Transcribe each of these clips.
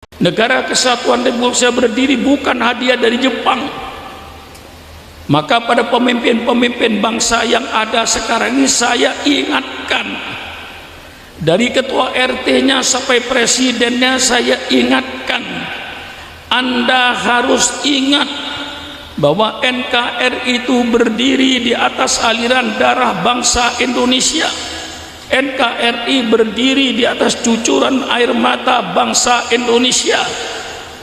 Negara Kesatuan Republik Indonesia berdiri bukan hadiah dari Jepang. Maka pada pemimpin-pemimpin bangsa yang ada sekarang ini saya ingatkan, dari ketua RT-nya sampai presidennya saya ingatkan, Anda harus ingat bahwa NKRI itu berdiri di atas aliran darah bangsa Indonesia. NKRI berdiri di atas cucuran air mata bangsa Indonesia.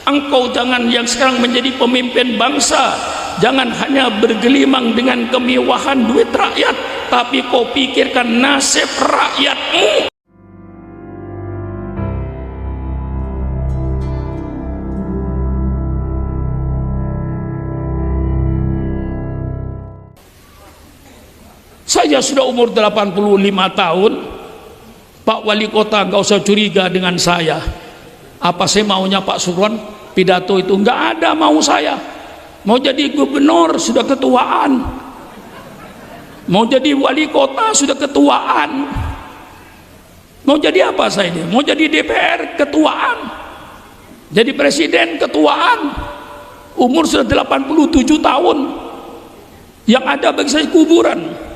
Engkau jangan yang sekarang menjadi pemimpin bangsa, jangan hanya bergelimang dengan kemewahan duit rakyat, tapi kau pikirkan nasib rakyatmu. Saya sudah umur 85 tahun. Pak Wali Kota nggak usah curiga dengan saya. Apa sih maunya Pak Sukron? Pidato itu nggak ada mau saya. Mau jadi gubernur sudah ketuaan. Mau jadi wali kota sudah ketuaan. Mau jadi apa saya ini? Mau jadi DPR ketuaan. Jadi presiden ketuaan. Umur sudah 87 tahun. Yang ada bagi saya kuburan.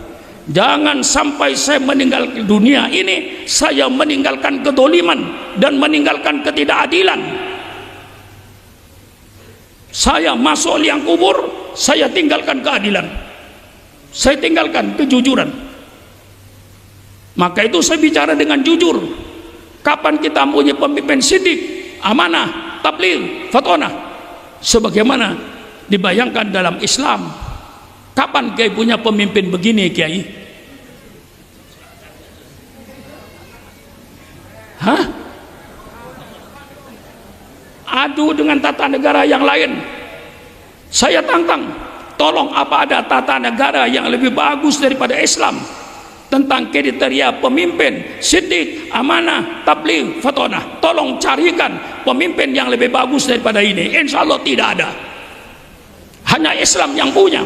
Jangan sampai saya meninggalkan dunia ini, saya meninggalkan kedoliman dan meninggalkan ketidakadilan. Saya masuk liang kubur, saya tinggalkan keadilan, saya tinggalkan kejujuran. Maka itu saya bicara dengan jujur. Kapan kita punya pemimpin sidik, amanah, tabligh, fatona, sebagaimana dibayangkan dalam Islam? Kapan Kiai punya pemimpin begini, Kiai? Hah? Adu dengan tata negara yang lain. Saya tantang, tolong apa ada tata negara yang lebih bagus daripada Islam tentang kriteria pemimpin sidik, amanah, tabligh, fatona? Tolong carikan pemimpin yang lebih bagus daripada ini. Insya Allah tidak ada. Hanya Islam yang punya.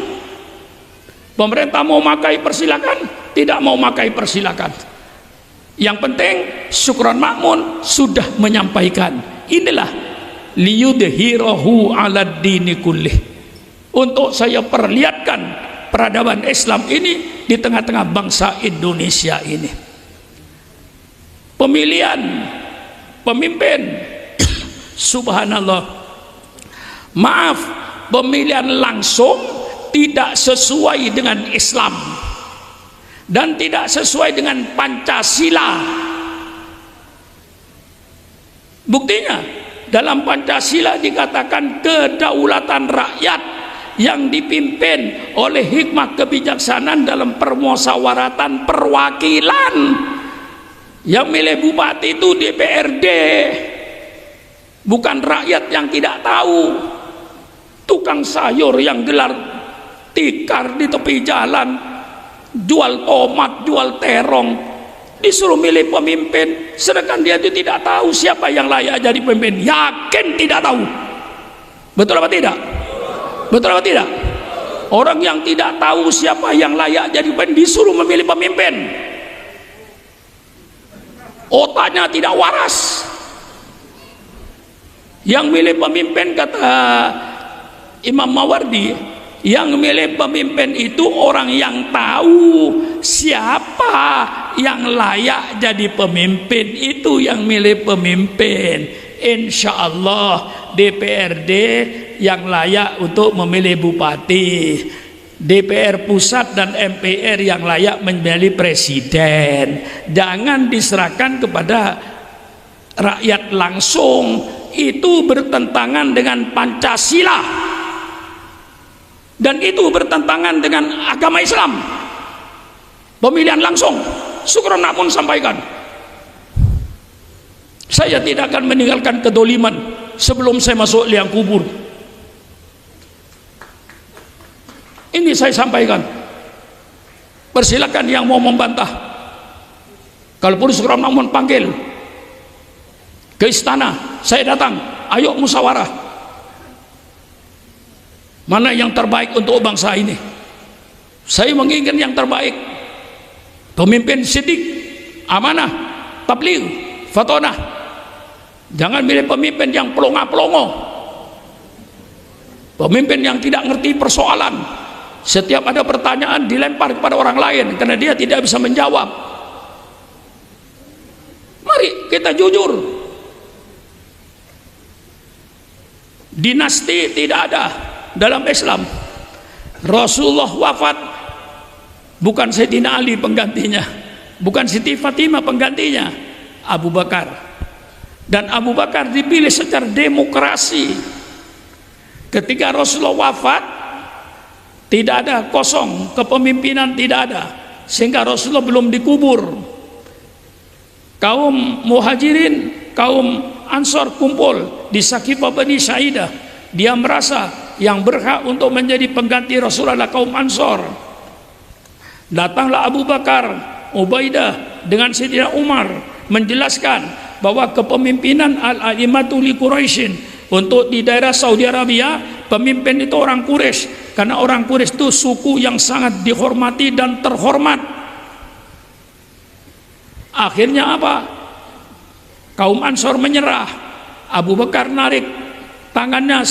Pemerintah mau makai persilakan, tidak mau makai persilakan. Yang penting Syukron Makmun sudah menyampaikan, inilah liyudhirahu ala dini kullih, untuk saya perlihatkan peradaban Islam ini di tengah-tengah bangsa Indonesia ini. Pemilihan pemimpin subhanallah, maaf, pemilihan langsung tidak sesuai dengan Islam dan tidak sesuai dengan Pancasila. Buktinya dalam Pancasila dikatakan kedaulatan rakyat yang dipimpin oleh hikmah kebijaksanaan dalam permusyawaratan perwakilan. Yang milih bupati itu DPRD, bukan rakyat yang tidak tahu. Tukang sayur yang gelar tikar di tepi jalan, jual tomat, jual terong, disuruh milih pemimpin, sedangkan dia itu tidak tahu siapa yang layak jadi pemimpin. Yakin tidak tahu? Betul apa tidak? Betul apa tidak? Orang yang tidak tahu siapa yang layak jadi pemimpin disuruh memilih pemimpin, otaknya tidak waras. Yang milih pemimpin, kata Imam Mawardi, yang milih pemimpin itu orang yang tahu siapa yang layak jadi pemimpin, itu yang milih pemimpin. Insya Allah DPRD yang layak untuk memilih bupati, DPR pusat dan MPR yang layak memilih presiden. Jangan diserahkan kepada rakyat langsung, itu bertentangan dengan Pancasila dan itu bertentangan dengan agama Islam. Pemilihan langsung, Syukron Makmun sampaikan, saya tidak akan meninggalkan kedoliman sebelum saya masuk liang kubur. Ini saya sampaikan. Persilakan yang mau membantah. Kalaupun Syukron Makmun panggil ke istana, saya datang, ayo musyawarah. Mana yang terbaik untuk bangsa ini? Saya menginginkan yang terbaik. Pemimpin sidik, amanah, tabligh, fatonah. Jangan milih pemimpin yang pelongo-pelongo, pemimpin yang tidak ngerti persoalan. Setiap ada pertanyaan dilempar kepada orang lain karena dia tidak bisa menjawab. Mari kita jujur. Dinasti tidak ada dalam Islam. Rasulullah wafat, bukan Sayyidina Ali penggantinya, bukan Siti Fatimah penggantinya, Abu Bakar. Dan Abu Bakar dipilih secara demokrasi. Ketika Rasulullah wafat, tidak ada kosong, kepemimpinan tidak ada, sehingga Rasulullah belum dikubur. Kaum Muhajirin, kaum Ansor kumpul di Saqifah Bani Saidah. Dia merasa yang berhak untuk menjadi pengganti Rasulullah kaum Ansor. Datanglah Abu Bakar, Ubaidah dengan Sayyidina Umar menjelaskan bahwa kepemimpinan al-a'immatu li Quraisyin untuk di daerah Saudi Arabia, pemimpin itu orang Quraisy, karena orang Quraisy itu suku yang sangat dihormati dan terhormat. Akhirnya apa? Kaum Ansor menyerah. Abu Bakar narik tangannya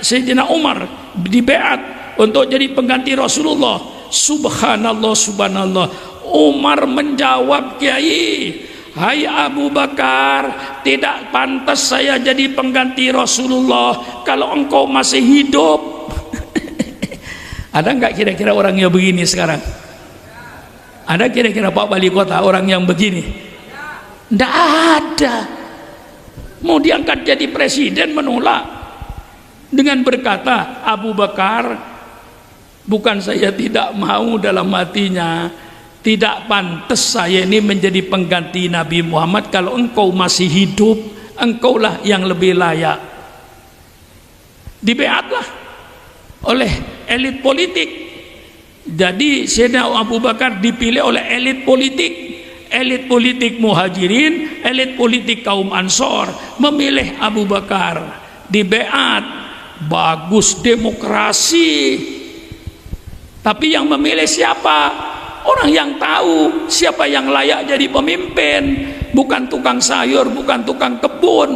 Sayyidina Umar, dibeat untuk jadi pengganti Rasulullah. Subhanallah, subhanallah. Umar menjawab, Kiai, hai Abu Bakar, tidak pantas saya jadi pengganti Rasulullah kalau engkau masih hidup. Ada nggak kira-kira orang yang begini sekarang? Ada kira-kira Pak Wali Kota orang yang begini? Tidak ada. Mau diangkat jadi presiden menolak dengan berkata, Abu Bakar, bukan saya tidak mau dalam hatinya, tidak pantas saya ini menjadi pengganti Nabi Muhammad. Kalau engkau masih hidup, engkaulah yang lebih layak. Dibeatlah oleh elit politik. Jadi Sayyidina Abu Bakar dipilih oleh elit politik Muhajirin, elit politik kaum Ansor memilih Abu Bakar. Dibeat, bagus, demokrasi. Tapi yang memilih siapa? Orang yang tahu siapa yang layak jadi pemimpin, bukan tukang sayur, bukan tukang kebun.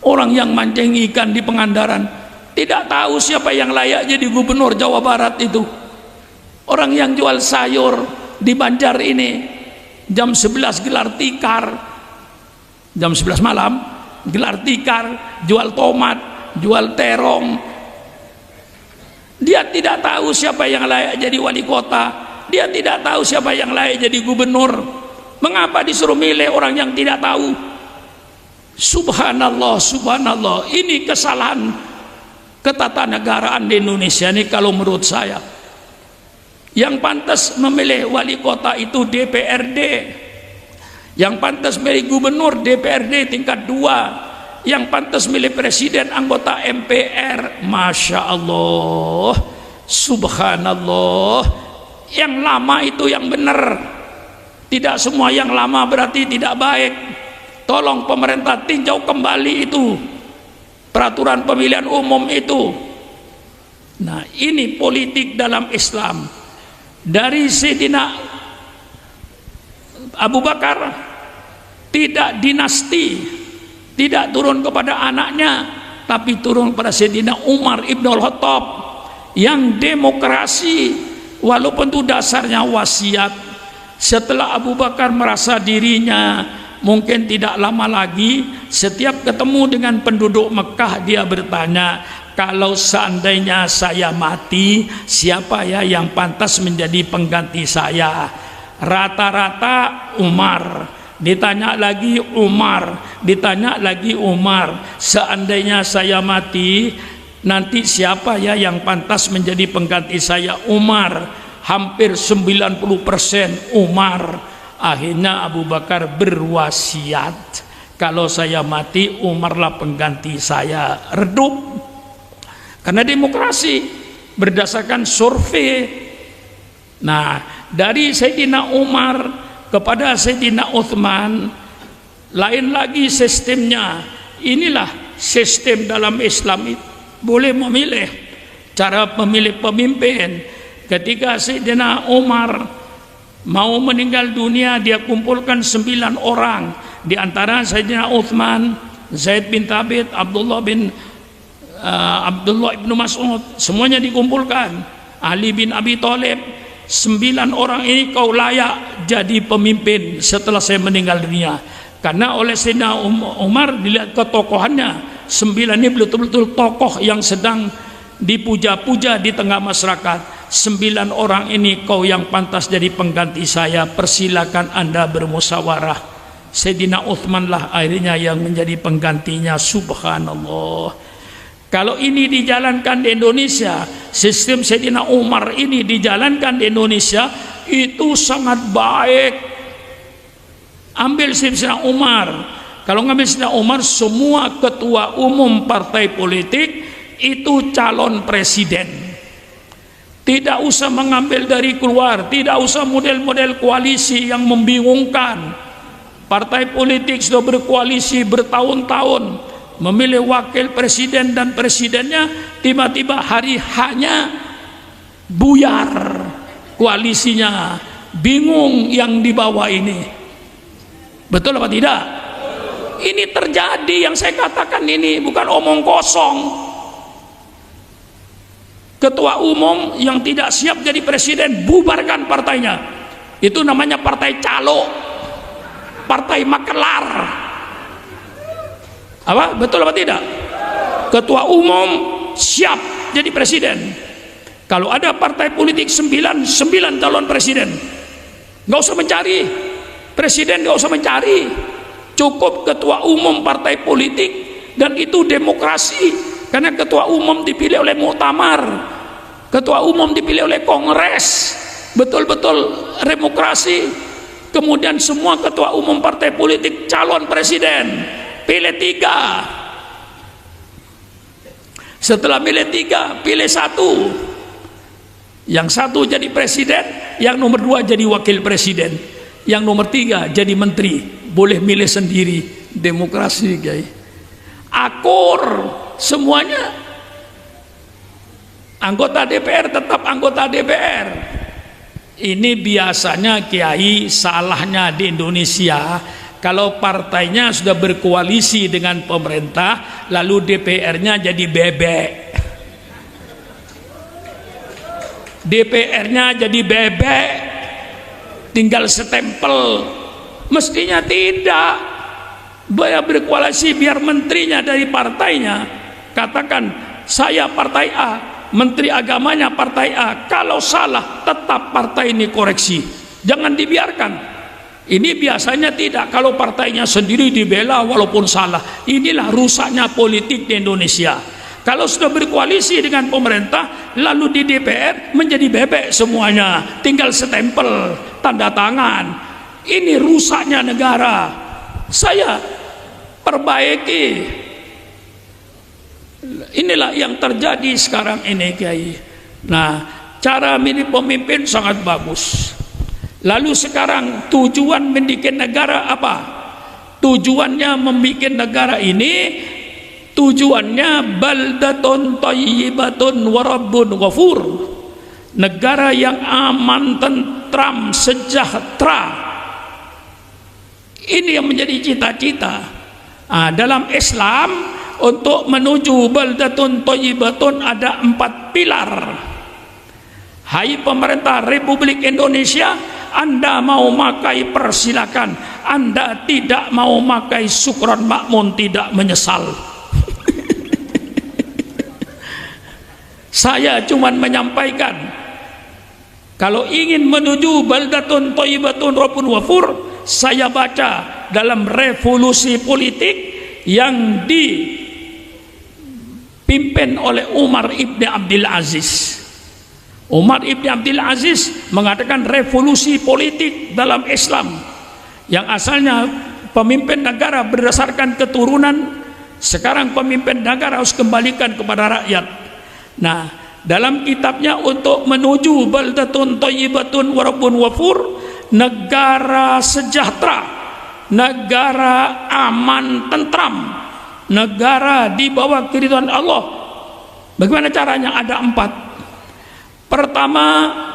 Orang yang mancing ikan di Pangandaran tidak tahu siapa yang layak jadi gubernur Jawa Barat itu. Orang yang jual sayur di Banjar ini jam 11 gelar tikar, jam 11 malam gelar tikar, jual tomat, jual terong. Dia tidak tahu siapa yang layak jadi wali kota. Dia tidak tahu siapa yang layak jadi gubernur. Mengapa disuruh milih orang yang tidak tahu? Subhanallah, subhanallah. Ini kesalahan ketatanegaraan di Indonesia ini kalau menurut saya. Yang pantas memilih wali kota itu DPRD. Yang pantas milih gubernur DPRD tingkat 2. Yang pantas milih presiden anggota MPR. Masya Allah, subhanallah. Yang lama itu yang benar. Tidak semua yang lama berarti tidak baik. Tolong pemerintah tinjau kembali itu peraturan pemilihan umum itu. Nah, ini politik dalam Islam. Dari Sayyidina Abu Bakar tidak dinasti, tidak turun kepada anaknya, tapi turun pada Sayyidina Umar Ibn Al-Khattab yang demokrasi, walaupun itu dasarnya wasiat. Setelah Abu Bakar merasa dirinya mungkin tidak lama lagi, setiap ketemu dengan penduduk Mekah dia bertanya, kalau seandainya saya mati, siapa ya yang pantas menjadi pengganti saya? Rata-rata Umar. Ditanya lagi Umar, ditanya lagi Umar. Seandainya saya mati, nanti siapa ya yang pantas menjadi pengganti saya? Umar. Hampir 90% Umar. Akhirnya Abu Bakar berwasiat, kalau saya mati Umarlah pengganti saya. Redup. Karena demokrasi berdasarkan survei. Nah, dari Sayyidina Umar kepada Sayyidina Uthman lain lagi sistemnya. Inilah sistem dalam Islam. Boleh memilih cara memilih pemimpin. Ketika Sayyidina Umar mau meninggal dunia, dia kumpulkan 9 orang, di antara Sayyidina Uthman, Zaid bin Thabit, Abdullah ibnu Mas'ud, semuanya dikumpulkan, Ali bin Abi Thalib. 9 orang ini kau layak jadi pemimpin setelah saya meninggal dunia. Karena oleh Sayyidina Umar dilihat ketokohannya, 9 ini betul-betul tokoh yang sedang dipuja-puja di tengah masyarakat. 9 orang ini kau yang pantas jadi pengganti saya, persilakan Anda bermusyawarah. Sayyidina Uthman lah akhirnya yang menjadi penggantinya. Subhanallah. Kalau ini dijalankan di Indonesia, sistem Sayyidina Umar ini dijalankan di Indonesia, itu sangat baik. Ambil Sayyidina Umar. Kalau ngambil Sayyidina Umar, semua ketua umum partai politik itu calon presiden. Tidak usah mengambil dari keluar, tidak usah model-model koalisi yang membingungkan. Partai politik sudah berkoalisi bertahun-tahun, memilih wakil presiden dan presidennya, tiba-tiba hari hanya buyar koalisinya, bingung yang di bawah ini. Betul apa tidak? Ini terjadi, yang saya katakan ini bukan omong kosong. Ketua umum yang tidak siap jadi presiden, bubarkan partainya. Itu namanya partai calo, partai makelar. Apa? Betul apa tidak? Ketua umum siap jadi presiden. Kalau ada partai politik 9 calon presiden, nggak usah mencari presiden, nggak usah mencari, cukup ketua umum partai politik, dan itu demokrasi. Karena ketua umum dipilih oleh muktamar, ketua umum dipilih oleh kongres, betul-betul demokrasi. Kemudian semua ketua umum partai politik calon presiden, pilih 3. Setelah pilih 3, pilih 1. Yang 1 jadi presiden, yang nomor 2 jadi wakil presiden, yang nomor 3 jadi menteri. Boleh milih sendiri, demokrasi, guys. Akur semuanya. Anggota DPR tetap anggota DPR. Ini biasanya kiai salahnya di Indonesia, kalau partainya sudah berkoalisi dengan pemerintah, lalu DPR-nya jadi bebek. DPR-nya jadi bebek, tinggal stempel. Mestinya tidak. Berkoalisi biar menterinya dari partainya, katakan saya partai A, menteri agamanya partai A, kalau salah tetap partai ini koreksi, jangan dibiarkan. Ini biasanya tidak, kalau partainya sendiri dibela walaupun salah. Inilah rusaknya politik di Indonesia. Kalau sudah berkoalisi dengan pemerintah, lalu di DPR menjadi bebek semuanya, tinggal stempel, tanda tangan. Ini rusaknya negara. Saya perbaiki. Inilah yang terjadi sekarang ini, Kiai. Nah, cara milih pemimpin sangat bagus. Lalu sekarang tujuan mendidik negara apa? Tujuannya membuat negara ini, tujuannya baldatun thayyibatun wa rabbun ghafur. Negara yang aman, tentram, sejahtera. Ini yang menjadi cita-cita. Dalam Islam, untuk menuju baldatun thayyibatun ada 4 pilar. Hai pemerintah Republik Indonesia, Anda mau makai persilakan, Anda tidak mau makai syukron makmun, tidak menyesal. Saya cuman menyampaikan, kalau ingin menuju baldatun thayyibatun rabbun ghafur, saya baca dalam revolusi politik yang dipimpin oleh Umar ibn Abdul Aziz. Umar ibn Abdul Aziz mengatakan revolusi politik dalam Islam yang asalnya pemimpin negara berdasarkan keturunan, sekarang pemimpin negara harus kembalikan kepada rakyat. Nah, dalam kitabnya untuk menuju baldatun thayyibatun wa rabbun ghafur, negara sejahtera, negara aman tentram, negara di bawah keridhaan Allah. Bagaimana caranya? Ada 4. Pertama,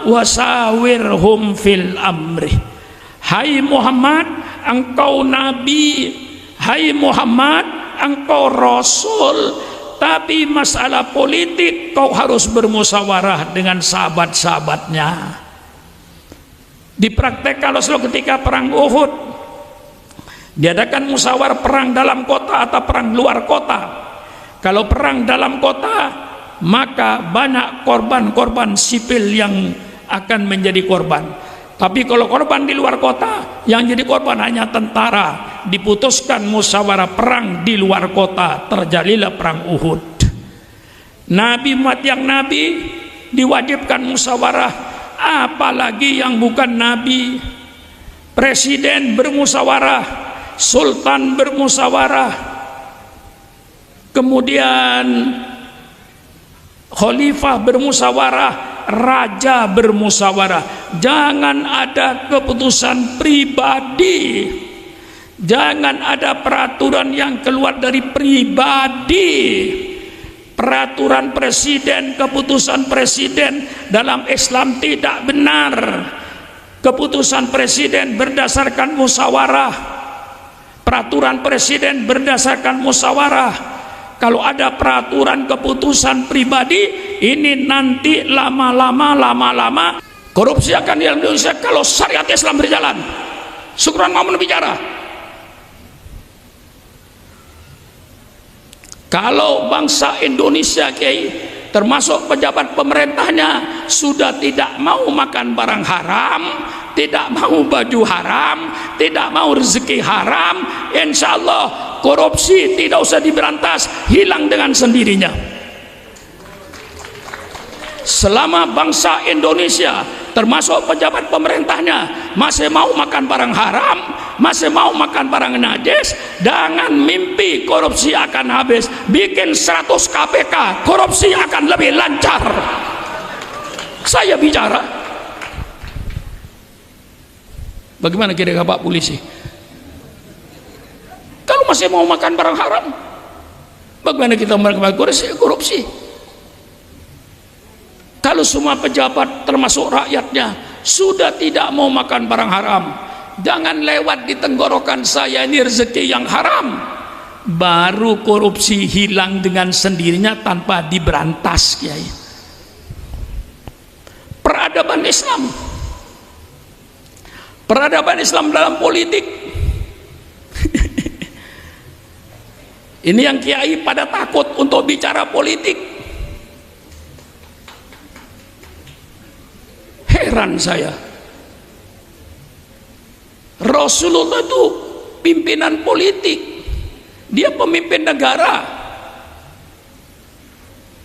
wasawirhum fil amri. Hai Muhammad, engkau nabi. Hai Muhammad, engkau rasul. Tapi masalah politik kau harus bermusyawarah dengan sahabat-sahabatnya. Dipraktekkan Rasulullah ketika perang Uhud. Diadakan musyawarah perang dalam kota atau perang luar kota. Kalau perang dalam kota, maka banyak korban-korban sipil yang akan menjadi korban. Tapi kalau korban di luar kota, yang jadi korban hanya tentara. Diputuskan musyawarah perang di luar kota, terjadilah perang Uhud. Nabi Muhammad yang nabi diwajibkan musyawarah, apalagi yang bukan nabi. Presiden bermusyawarah, sultan bermusyawarah, kemudian khalifah bermusyawarah, raja bermusyawarah. Jangan ada keputusan pribadi, jangan ada peraturan yang keluar dari pribadi. Peraturan presiden, keputusan presiden dalam Islam tidak benar. Keputusan presiden berdasarkan musyawarah, peraturan presiden berdasarkan musyawarah. Kalau ada peraturan keputusan pribadi, ini nanti lama-lama korupsi akan di Indonesia kalau syariat Islam berjalan. Syukran mau bicara. Kalau bangsa Indonesia termasuk pejabat pemerintahnya sudah tidak mau makan barang haram, tidak mau baju haram, tidak mau rezeki haram, insya Allah korupsi tidak usah diberantas, hilang dengan sendirinya. Selama bangsa Indonesia termasuk pejabat pemerintahnya masih mau makan barang haram, masih mau makan barang najis, jangan mimpi korupsi akan habis. Bikin 100 KPK, korupsi akan lebih lancar. Saya bicara. Bagaimana kira-kira Pak Polisi? Kalau masih mau makan barang haram, bagaimana kita melakukan korupsi? Kalau semua pejabat termasuk rakyatnya sudah tidak mau makan barang haram, jangan lewat di tenggorokan saya ini rezeki yang haram, baru korupsi hilang dengan sendirinya tanpa diberantas, Kiai. Peradaban Islam, peradaban Islam dalam politik. Ini yang Kiai pada takut untuk bicara politik. Heran saya, Rasulullah itu pimpinan politik, dia pemimpin negara,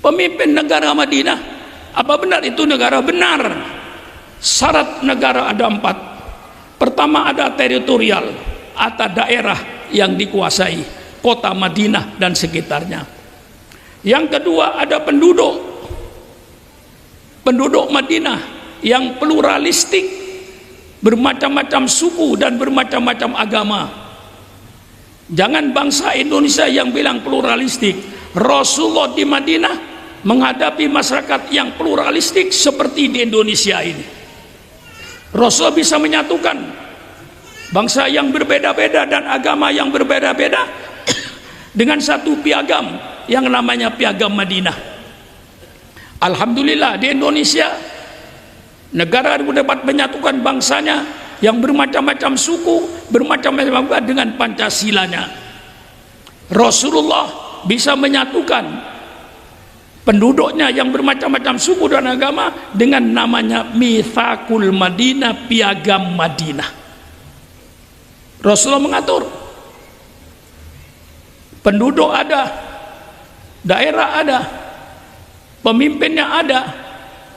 pemimpin negara Madinah. Apa benar itu negara? Benar. Syarat negara ada 4. Pertama ada teritorial atau daerah yang dikuasai, kota Madinah dan sekitarnya. Yang kedua ada penduduk Madinah yang pluralistik, bermacam-macam suku dan bermacam-macam agama. Jangan bangsa Indonesia yang bilang pluralistik. Rasulullah di Madinah menghadapi masyarakat yang pluralistik seperti di Indonesia ini. Rasul bisa menyatukan bangsa yang berbeda-beda dan agama yang berbeda-beda dengan satu piagam yang namanya piagam Madinah. Alhamdulillah di Indonesia, negara dapat menyatukan bangsanya yang bermacam-macam suku, bermacam-macam agama dengan Pancasilanya. Rasulullah bisa menyatukan penduduknya yang bermacam-macam suku dan agama dengan namanya Mitsaqul Madinah, piagam Madinah. Rasulullah mengatur, penduduk ada, daerah ada, pemimpinnya ada.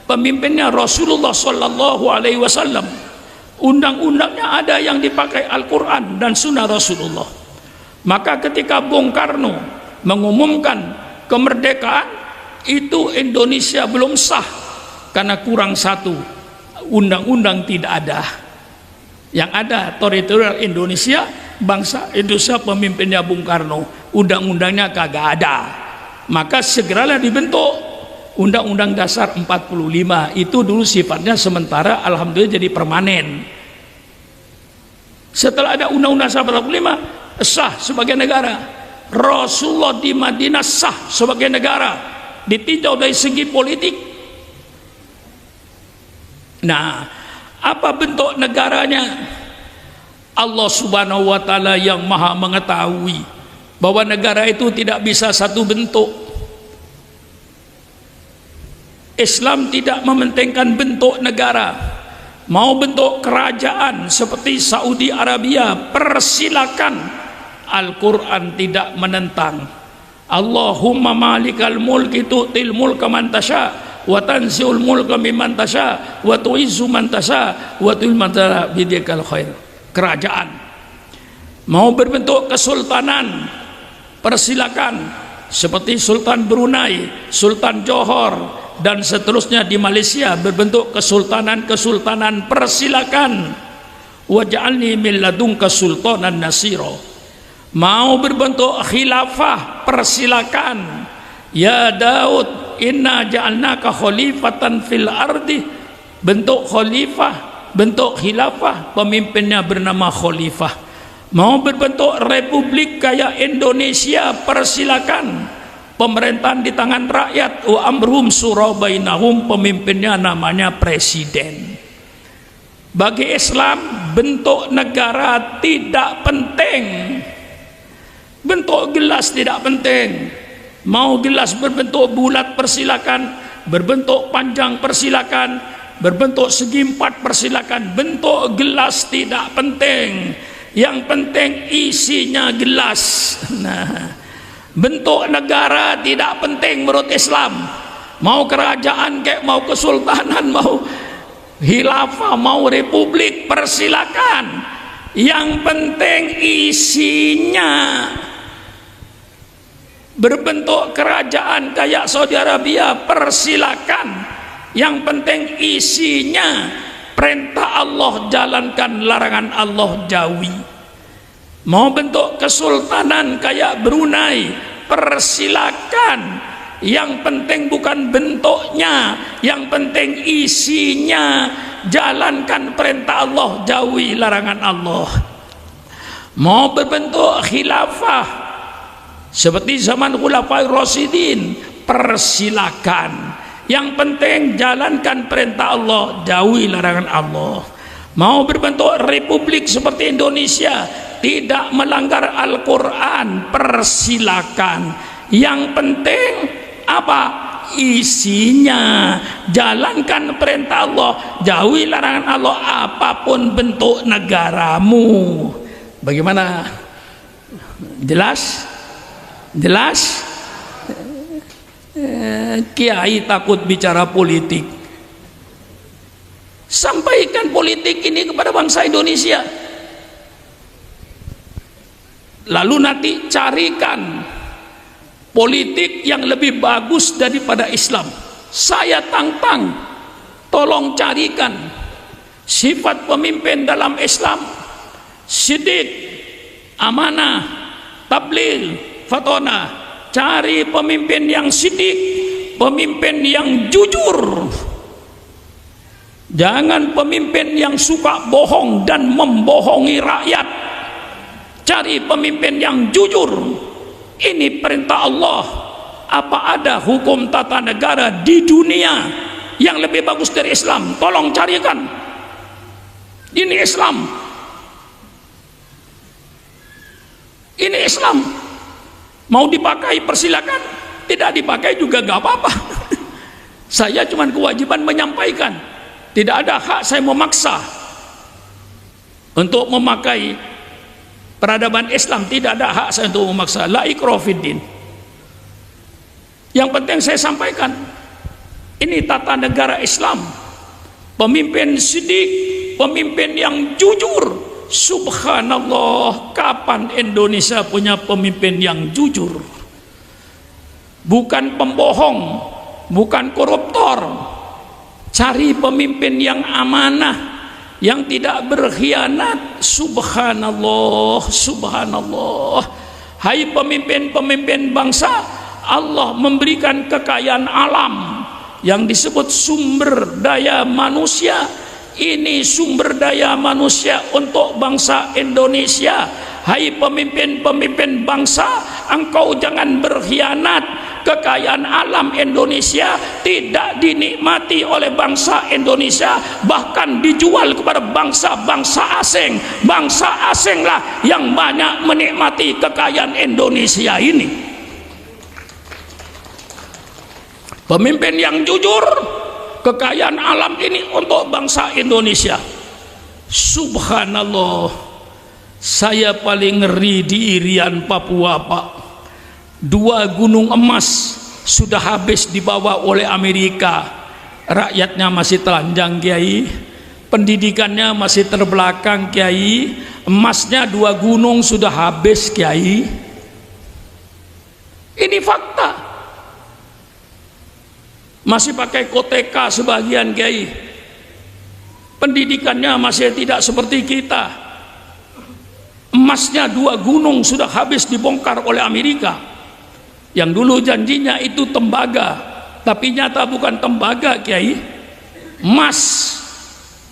Pemimpinnya Rasulullah Sallallahu Alaihi Wasallam. Undang-undangnya ada yang dipakai Al-Quran dan Sunnah Rasulullah. Maka ketika Bung Karno mengumumkan kemerdekaan, itu Indonesia belum sah karena kurang satu, undang-undang tidak ada. Yang ada teritorial Indonesia, bangsa Indonesia, pemimpinnya Bung Karno, undang-undangnya kagak ada. Maka segeralah dibentuk Undang-Undang Dasar 45 itu dulu sifatnya sementara, alhamdulillah jadi permanen. Setelah ada Undang-Undang Dasar 45 sah sebagai negara. Rasulullah di Madinah sah sebagai negara, ditinjau dari segi politik. Nah, apa bentuk negaranya? Allah Subhanahu wa taala yang Maha mengetahui bahwa negara itu tidak bisa satu bentuk. Islam tidak mementingkan bentuk negara. Mau bentuk kerajaan seperti Saudi Arabia, persilakan. Al-Quran tidak menentang. Allahumma malikal mulki tu'til mulka man tasha wa tanzi'ul mulka mimman tasha wa tu'izzu man tasha wa tu'izzu man tasha biyadikal khair. Kerajaan. Mau berbentuk kesultanan, persilakan. Seperti Sultan Brunei, Sultan Johor, dan seterusnya di Malaysia berbentuk kesultanan, persilakan. Waj'alni min ladunka sultanan nasira. Mau berbentuk khilafah, persilakan. Ya Daud, inna ja'alnaka khalifatan fil ardi. Bentuk khalifah, bentuk khilafah, pemimpinnya bernama khalifah. Mau berbentuk republik kayak Indonesia, persilakan. Pemerintahan di tangan rakyat, wa amruhum syura bainahum, pemimpinnya namanya presiden. Bagi Islam, bentuk negara tidak penting. Bentuk gelas tidak penting. Mau gelas berbentuk bulat persilakan, berbentuk panjang persilakan, berbentuk segi empat persilakan. Bentuk gelas tidak penting. Yang penting isinya gelas. Nah, bentuk negara tidak penting menurut Islam. Mau kerajaan kayak mau kesultanan, mau khilafah, mau republik, persilakan. Yang penting isinya. Berbentuk kerajaan kayak Saudi Arabia, persilakan. Yang penting isinya. Perintah Allah jalankan, larangan Allah jauhi. Mau bentuk kesultanan kayak Brunei, persilakan. Yang penting bukan bentuknya, yang penting isinya. Jalankan perintah Allah, jauhi larangan Allah. Mau berbentuk khilafah seperti zaman Khulafaur Rasyidin, persilakan. Yang penting jalankan perintah Allah, jauhi larangan Allah. Mau berbentuk republik seperti Indonesia, tidak melanggar Al-Quran, persilakan. Yang penting apa? Isinya. Jalankan perintah Allah, jauhi larangan Allah, apapun bentuk negaramu. Bagaimana? Jelas? Jelas? Kiai takut bicara politik. Sampaikan politik ini kepada bangsa Indonesia. Lalu nanti carikan politik yang lebih bagus daripada Islam. Saya tantang, tolong carikan sifat pemimpin dalam Islam: sidik, amanah, tabligh, fatona. Cari pemimpin yang sidik, pemimpin yang jujur. Jangan pemimpin yang suka bohong dan membohongi rakyat. Cari pemimpin yang jujur. Ini perintah Allah. Apa ada hukum tata negara di dunia yang lebih bagus dari Islam? Tolong carikan. Ini Islam. Ini Islam. Mau dipakai persilakan, tidak dipakai juga gak apa-apa. Saya cuma kewajiban menyampaikan. Tidak ada hak saya memaksa untuk memakai peradaban Islam. Tidak ada hak saya untuk memaksa. La ikraha fiddin. Yang penting saya sampaikan, ini tata negara Islam. Pemimpin sidik, pemimpin yang jujur. Subhanallah, kapan Indonesia punya pemimpin yang jujur? Bukan pembohong, bukan koruptor. Cari pemimpin yang amanah, yang tidak berkhianat. Subhanallah, subhanallah. Hai pemimpin-pemimpin bangsa, Allah memberikan kekayaan alam. yang disebut sumber daya manusia. Ini sumber daya manusia untuk bangsa Indonesia. Hai pemimpin-pemimpin bangsa, engkau jangan berkhianat. Kekayaan alam Indonesia tidak dinikmati oleh bangsa Indonesia, bahkan dijual kepada bangsa-bangsa asing. Bangsa asinglah yang banyak menikmati kekayaan Indonesia ini. Pemimpin yang jujur, kekayaan alam ini untuk bangsa Indonesia. Subhanallah, saya paling ngeri di Irian, Papua, Pak. 2 gunung emas sudah habis dibawa oleh Amerika. Rakyatnya masih telanjang, Kiai. Pendidikannya masih terbelakang, Kiai. Emasnya 2 gunung sudah habis, Kiai. Ini fakta. Masih pakai koteka sebagian, Kiai. Pendidikannya masih tidak seperti kita. Emasnya 2 gunung sudah habis dibongkar oleh Amerika. Yang dulu janjinya itu tembaga, tapi nyata bukan tembaga, Kiai. Emas.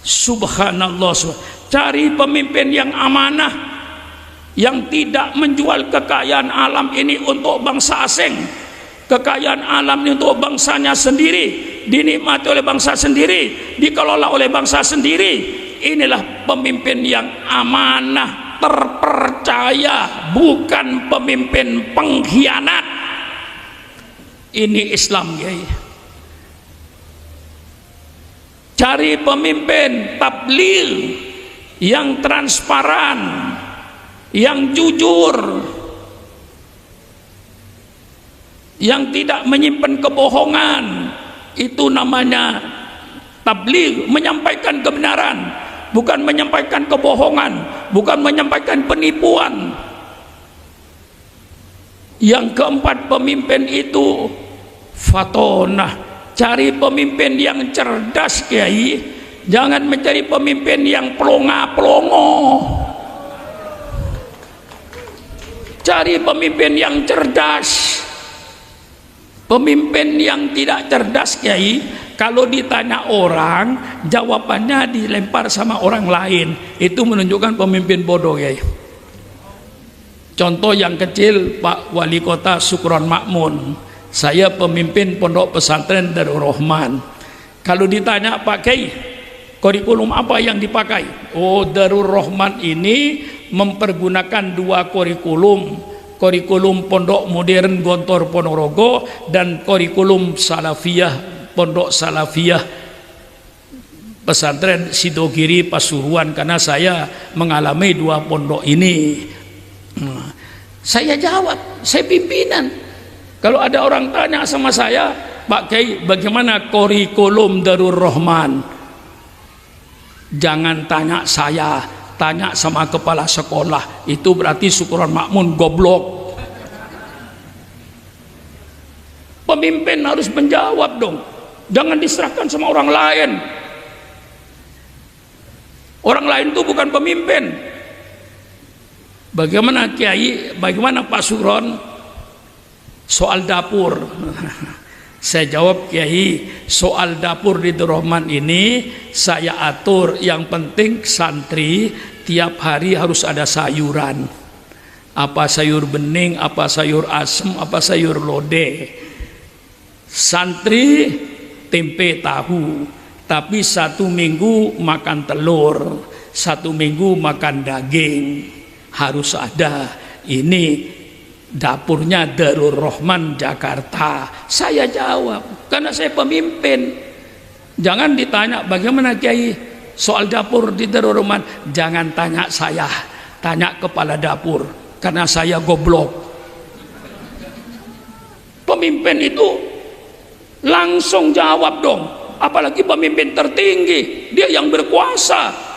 Subhanallah. Cari pemimpin yang amanah, yang tidak menjual kekayaan alam ini untuk bangsa asing. Kekayaan alam ini untuk bangsanya sendiri, dinikmati oleh bangsa sendiri, dikelola oleh bangsa sendiri. Inilah pemimpin yang amanah, terpercaya, bukan pemimpin pengkhianat. Ini Islam, Kiai. Cari pemimpin tabligh yang transparan, yang jujur, yang tidak menyimpan kebohongan. Itu namanya tabligh, menyampaikan kebenaran, bukan menyampaikan kebohongan, bukan menyampaikan penipuan. Yang keempat, pemimpin itu fatonah. Cari pemimpin yang cerdas, Kiai. Jangan mencari pemimpin yang pelongo-pelongo. Cari pemimpin yang cerdas. Pemimpin yang tidak cerdas, Kiai, kalau ditanya orang, jawabannya dilempar sama orang lain. Itu menunjukkan pemimpin bodoh, Kiai. Contoh yang kecil, Pak Wali Kota Sukron Makmun. Saya pemimpin pondok pesantren Darul Rahman. Kalau ditanya, Pak Kiai, kurikulum apa yang dipakai? Oh, Darul Rahman ini mempergunakan 2 kurikulum. Kurikulum Pondok Modern Gontor Ponorogo dan kurikulum Salafiyah Pondok Salafiyah Pesantren Sidogiri Pasuruan, karena saya mengalami 2 pondok ini. Saya jawab, saya pimpinan. Kalau ada orang tanya sama saya, Pak Kiai, bagaimana kurikulum Darul Rahman? Jangan tanya saya, tanya sama kepala sekolah. Itu berarti Sukron Makmun goblok. Pemimpin harus menjawab dong. Jangan diserahkan sama orang lain. Orang lain itu bukan pemimpin. Bagaimana Kiai, bagaimana Pak Sukron soal dapur? Saya jawab, Kiai, soal dapur di Darul Rahman ini saya atur. Yang penting santri tiap hari harus ada sayuran. Apa sayur bening, apa sayur asem, apa sayur lodeh. Santri tempe tahu, tapi 1 minggu makan telur, 1 minggu makan daging. Harus ada. Ini dapurnya Darul Rahman Jakarta. Saya jawab karena saya pemimpin. Jangan ditanya bagaimana Kiai soal dapur di Darul Rahman. Jangan tanya saya, tanya kepala dapur, karena saya goblok. Pemimpin itu langsung jawab dong. Apalagi pemimpin tertinggi, dia yang berkuasa.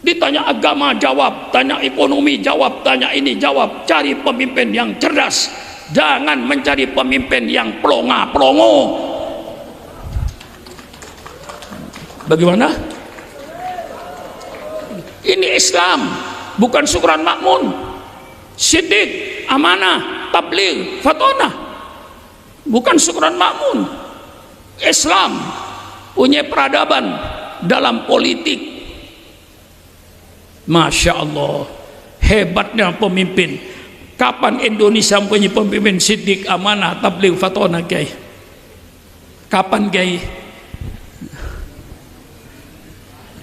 Ditanya agama jawab, tanya ekonomi jawab, tanya ini jawab. Cari pemimpin yang cerdas, jangan mencari pemimpin yang pelongo-pelongo. Bagaimana? Ini Islam, bukan Sukron Makmun. Siddiq, amanah, tabligh, fatonah, bukan Sukron Makmun. Islam punya peradaban dalam politik. Masya Allah, hebatnya pemimpin. Kapan Indonesia punya pemimpin siddiq, amanah, tabligh, fatona, Kiai? Kapan, Kiai?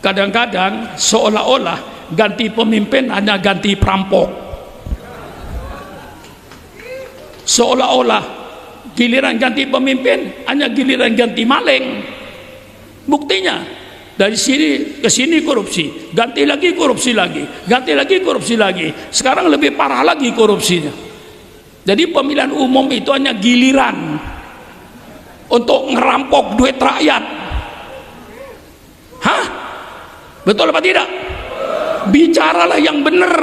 Kadang-kadang seolah-olah ganti pemimpin hanya ganti perampok, seolah-olah giliran ganti pemimpin hanya giliran ganti maling. Buktinya dari sini ke sini korupsi, ganti lagi korupsi lagi, ganti lagi korupsi lagi. Sekarang lebih parah lagi korupsinya. Jadi pemilihan umum itu hanya giliran untuk ngerampok duit rakyat. Hah? Betul apa tidak? Bicaralah yang benar.